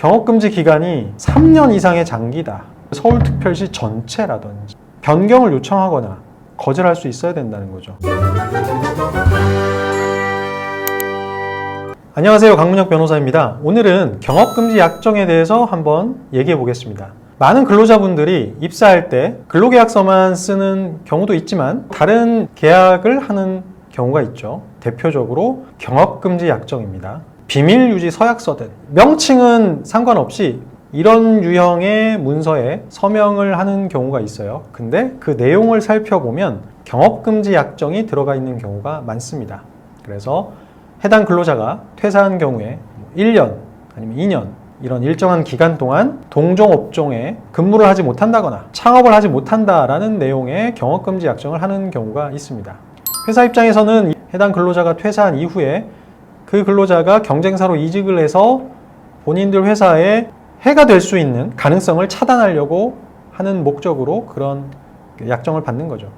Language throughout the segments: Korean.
경업금지 기간이 3년 이상의 장기다. 서울특별시 전체라든지 변경을 요청하거나 거절할 수 있어야 된다는 거죠. 안녕하세요, 강문혁 변호사입니다. 오늘은 경업금지 약정에 대해서 한번 얘기해 보겠습니다. 많은 근로자분들이 입사할 때 근로계약서만 쓰는 경우도 있지만 다른 계약을 하는 경우가 있죠. 대표적으로 경업금지 약정입니다. 비밀유지 서약서든 명칭은 상관없이 이런 유형의 문서에 서명을 하는 경우가 있어요. 근데 그 내용을 살펴보면 경업금지 약정이 들어가 있는 경우가 많습니다. 그래서 해당 근로자가 퇴사한 경우에 1년 아니면 2년 이런 일정한 기간 동안 동종 업종에 근무를 하지 못한다거나 창업을 하지 못한다라는 내용의 경업금지 약정을 하는 경우가 있습니다. 회사 입장에서는 해당 근로자가 퇴사한 이후에 그 근로자가 경쟁사로 이직을 해서 본인들 회사에 해가 될 수 있는 가능성을 차단하려고 하는 목적으로 그런 약정을 받는 거죠.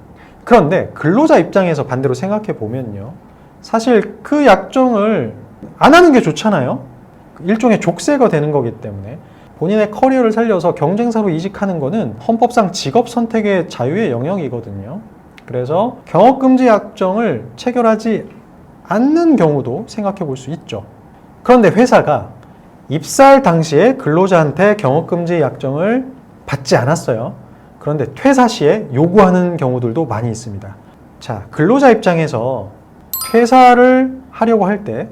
그런데 근로자 입장에서 반대로 생각해 보면요. 사실 그 약정을 안 하는 게 좋잖아요. 일종의 족쇄가 되는 거기 때문에 본인의 커리어를 살려서 경쟁사로 이직하는 거는 헌법상 직업 선택의 자유의 영역이거든요. 그래서 경업금지 약정을 체결하지 않는 경우도 생각해 볼 수 있죠. 그런데 회사가 입사할 당시에 근로자한테 경업금지 약정을 받지 않았어요. 그런데 퇴사 시에 요구하는 경우들도 많이 있습니다. 자, 근로자 입장에서 퇴사를 하려고 할 때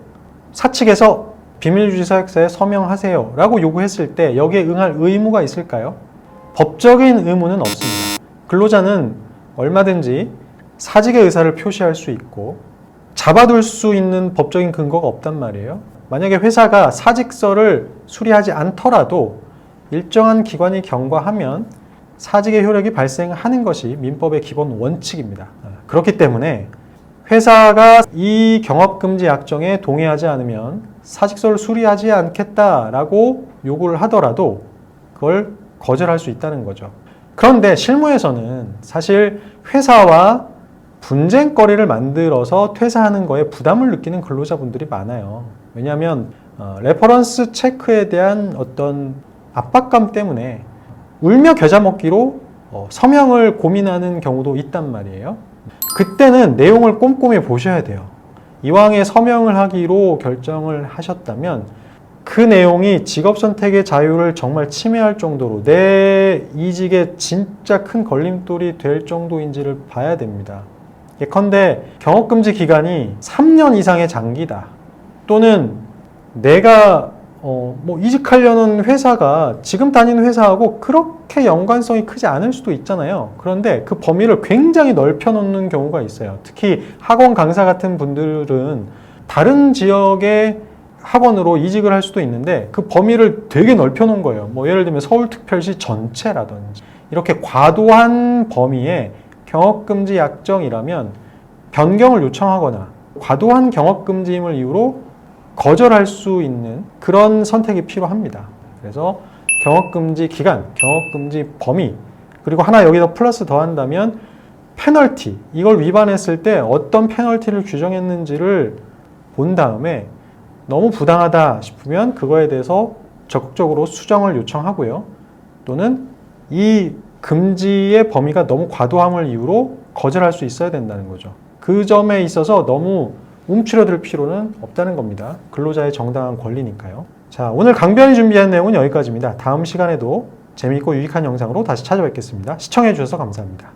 사측에서 비밀유지서약서에 서명하세요 라고 요구했을 때 여기에 응할 의무가 있을까요? 법적인 의무는 없습니다. 근로자는 얼마든지 사직의 의사를 표시할 수 있고 잡아둘 수 있는 법적인 근거가 없단 말이에요. 만약에 회사가 사직서를 수리하지 않더라도 일정한 기관이 경과하면 사직의 효력이 발생하는 것이 민법의 기본 원칙입니다. 그렇기 때문에 회사가 이 경업금지 약정에 동의하지 않으면 사직서를 수리하지 않겠다라고 요구를 하더라도 그걸 거절할 수 있다는 거죠. 그런데 실무에서는 사실 회사와 분쟁거리를 만들어서 퇴사하는 거에 부담을 느끼는 근로자분들이 많아요. 왜냐하면 레퍼런스 체크에 대한 어떤 압박감 때문에 울며 겨자 먹기로 서명을 고민하는 경우도 있단 말이에요. 그때는 내용을 꼼꼼히 보셔야 돼요. 이왕에 서명을 하기로 결정을 하셨다면 그 내용이 직업 선택의 자유를 정말 침해할 정도로 내 이직에 진짜 큰 걸림돌이 될 정도인지를 봐야 됩니다. 예컨대 경업금지 기간이 3년 이상의 장기다. 또는 내가 이직하려는 회사가 지금 다니는 회사하고 그렇게 연관성이 크지 않을 수도 있잖아요. 그런데 그 범위를 굉장히 넓혀 놓는 경우가 있어요. 특히 학원 강사 같은 분들은 다른 지역의 학원으로 이직을 할 수도 있는데 그 범위를 되게 넓혀 놓은 거예요. 예를 들면 서울특별시 전체라든지 이렇게 과도한 범위의 경업금지 약정이라면 변경을 요청하거나 과도한 경업금지임을 이유로 거절할 수 있는 그런 선택이 필요합니다. 그래서 경업금지 기간, 경업금지 범위, 그리고 하나 여기다 플러스 더한다면 페널티, 이걸 위반했을 때 어떤 페널티를 규정했는지를 본 다음에 너무 부당하다 싶으면 그거에 대해서 적극적으로 수정을 요청하고요. 또는 이 금지의 범위가 너무 과도함을 이유로 거절할 수 있어야 된다는 거죠. 그 점에 있어서 너무 움츠러들 필요는 없다는 겁니다. 근로자의 정당한 권리니까요. 자, 오늘 강변이 준비한 내용은 여기까지입니다. 다음 시간에도 재미있고 유익한 영상으로 다시 찾아뵙겠습니다. 시청해 주셔서 감사합니다.